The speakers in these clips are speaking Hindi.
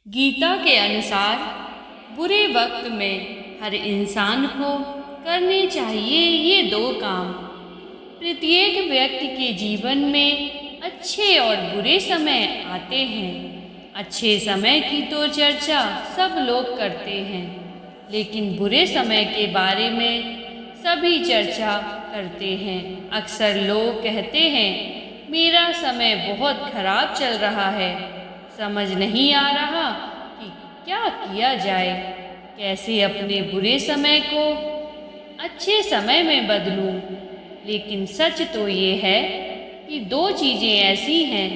गीता के अनुसार बुरे वक्त में हर इंसान को करने चाहिए ये दो काम। प्रत्येक व्यक्ति के जीवन में अच्छे और बुरे समय आते हैं। अच्छे समय की तो चर्चा सब लोग करते हैं, लेकिन बुरे समय के बारे में सभी चर्चा करते हैं। अक्सर लोग कहते हैं मेरा समय बहुत खराब चल रहा है, समझ नहीं आ रहा कि क्या किया जाए, कैसे अपने बुरे समय को अच्छे समय में बदलूं। लेकिन सच तो ये है कि दो चीज़ें ऐसी हैं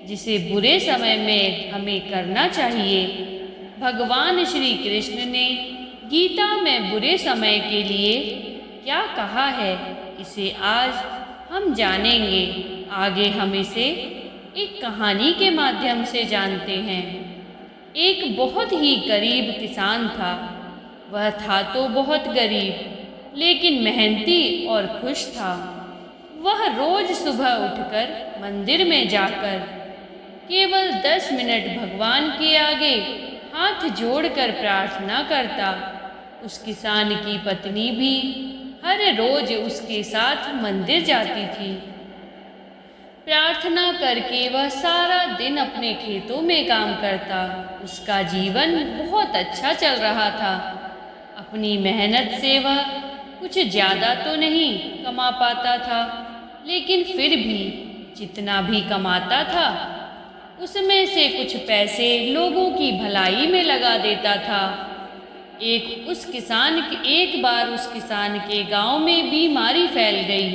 जिसे बुरे समय में हमें करना चाहिए। भगवान श्री कृष्ण ने गीता में बुरे समय के लिए क्या कहा है, इसे आज हम जानेंगे। आगे हम इसे एक कहानी के माध्यम से जानते हैं। एक बहुत ही गरीब किसान था। वह था तो बहुत गरीब, लेकिन मेहनती और खुश था। वह रोज सुबह उठकर मंदिर में जाकर केवल 10 मिनट भगवान के आगे हाथ जोड़कर प्रार्थना करता। उस किसान की पत्नी भी हर रोज उसके साथ मंदिर जाती थी। प्रार्थना करके वह सारा दिन अपने खेतों में काम करता। उसका जीवन बहुत अच्छा चल रहा था। अपनी मेहनत से वह कुछ ज़्यादा तो नहीं कमा पाता था, लेकिन फिर भी जितना भी कमाता था उसमें से कुछ पैसे लोगों की भलाई में लगा देता था। एक बार उस किसान के गांव में बीमारी फैल गई।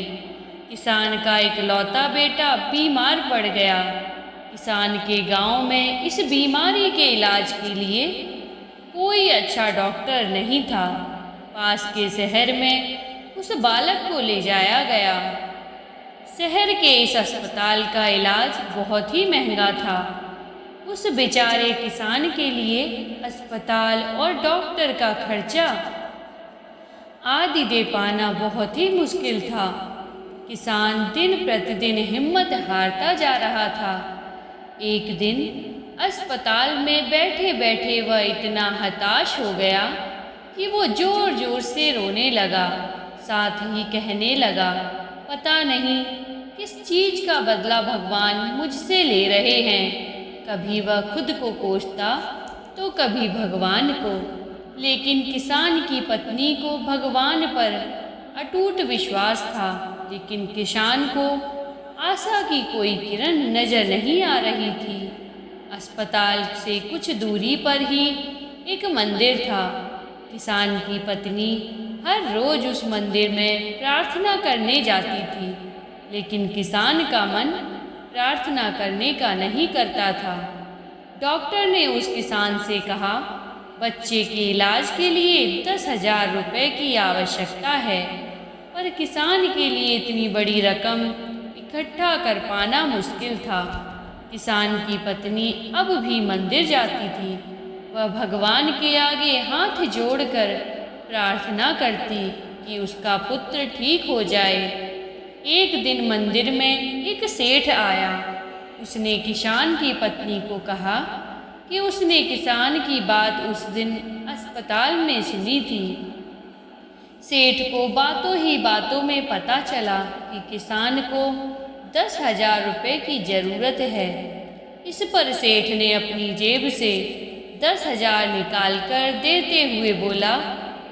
किसान का इकलौता बेटा बीमार पड़ गया। किसान के गांव में इस बीमारी के इलाज के लिए कोई अच्छा डॉक्टर नहीं था। पास के शहर में उस बालक को ले जाया गया। शहर के इस अस्पताल का इलाज बहुत ही महंगा था। उस बेचारे किसान के लिए अस्पताल और डॉक्टर का खर्चा आदि दे पाना बहुत ही मुश्किल था। किसान दिन प्रतिदिन हिम्मत हारता जा रहा था। एक दिन अस्पताल में बैठे बैठे वह इतना हताश हो गया कि वो जोर जोर से रोने लगा। साथ ही कहने लगा, पता नहीं किस चीज़ का बदला भगवान मुझसे ले रहे हैं। कभी वह खुद को कोसता तो कभी भगवान को, लेकिन किसान की पत्नी को भगवान पर अटूट विश्वास था। लेकिन किसान को आशा की कोई किरण नजर नहीं आ रही थी। अस्पताल से कुछ दूरी पर ही एक मंदिर था। किसान की पत्नी हर रोज उस मंदिर में प्रार्थना करने जाती थी, लेकिन किसान का मन प्रार्थना करने का नहीं करता था। डॉक्टर ने उस किसान से कहा, बच्चे के इलाज के लिए 10,000 रुपये की आवश्यकता है, पर किसान के लिए इतनी बड़ी रकम इकट्ठा कर पाना मुश्किल था। किसान की पत्नी अब भी मंदिर जाती थी। वह भगवान के आगे हाथ जोड़कर प्रार्थना करती कि उसका पुत्र ठीक हो जाए। एक दिन मंदिर में एक सेठ आया। उसने किसान की पत्नी को कहा कि उसने किसान की बात उस दिन अस्पताल में सुनी थी। सेठ को बातों ही बातों में पता चला कि किसान को 10,000 रुपये की ज़रूरत है। इस पर सेठ ने अपनी जेब से 10,000 निकाल कर देते हुए बोला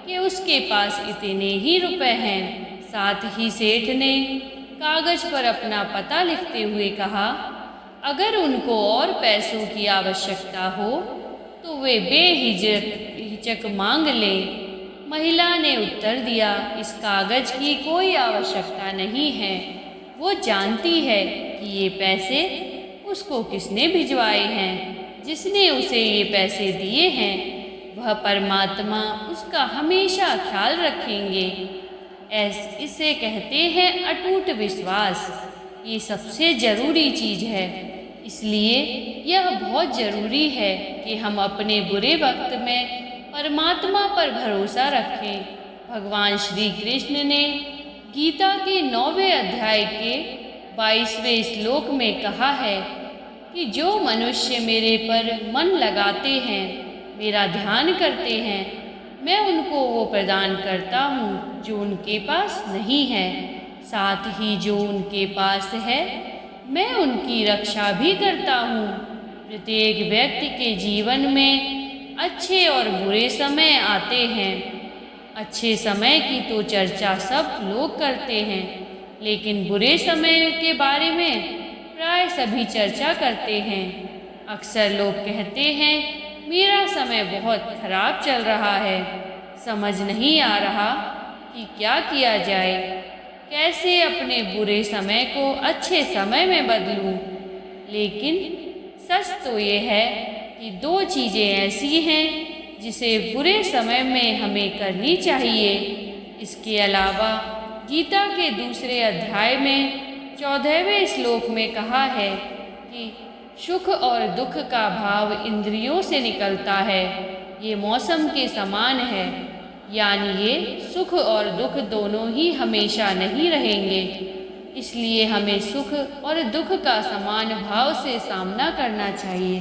कि उसके पास इतने ही रुपए हैं। साथ ही सेठ ने कागज पर अपना पता लिखते हुए कहा, अगर उनको और पैसों की आवश्यकता हो तो वे बेहिचक मांग ले। महिला ने उत्तर दिया, इस कागज की कोई आवश्यकता नहीं है। वो जानती है कि ये पैसे उसको किसने भिजवाए हैं। जिसने उसे ये पैसे दिए हैं वह परमात्मा उसका हमेशा ख्याल रखेंगे। इसे कहते हैं अटूट विश्वास। ये सबसे ज़रूरी चीज़ है। इसलिए यह बहुत ज़रूरी है कि हम अपने बुरे वक्त में परमात्मा पर भरोसा रखें। भगवान श्री कृष्ण ने गीता के 9वें अध्याय के 22वें श्लोक में कहा है, कि जो मनुष्य मेरे पर मन लगाते हैं, मेरा ध्यान करते हैं, मैं उनको वो प्रदान करता हूँ जो उनके पास नहीं है। साथ ही जो उनके पास है, मैं उनकी रक्षा भी करता हूँ। प्रत्येक व्यक्ति के जीवन में अच्छे और बुरे समय आते हैं। अच्छे समय की तो चर्चा सब लोग करते हैं, लेकिन बुरे समय के बारे में प्राय सभी चर्चा करते हैं। अक्सर लोग कहते हैं, मेरा समय बहुत खराब चल रहा है, समझ नहीं आ रहा कि क्या किया जाए, कैसे अपने बुरे समय को अच्छे समय में बदलूं। लेकिन सच तो ये है कि दो चीज़ें ऐसी हैं जिसे बुरे समय में हमें करनी चाहिए। इसके अलावा गीता के दूसरे अध्याय में 14वें श्लोक में कहा है कि सुख और दुख का भाव इंद्रियों से निकलता है, ये मौसम के समान है। यानी ये सुख और दुख दोनों ही हमेशा नहीं रहेंगे, इसलिए हमें सुख और दुख का समान भाव से सामना करना चाहिए।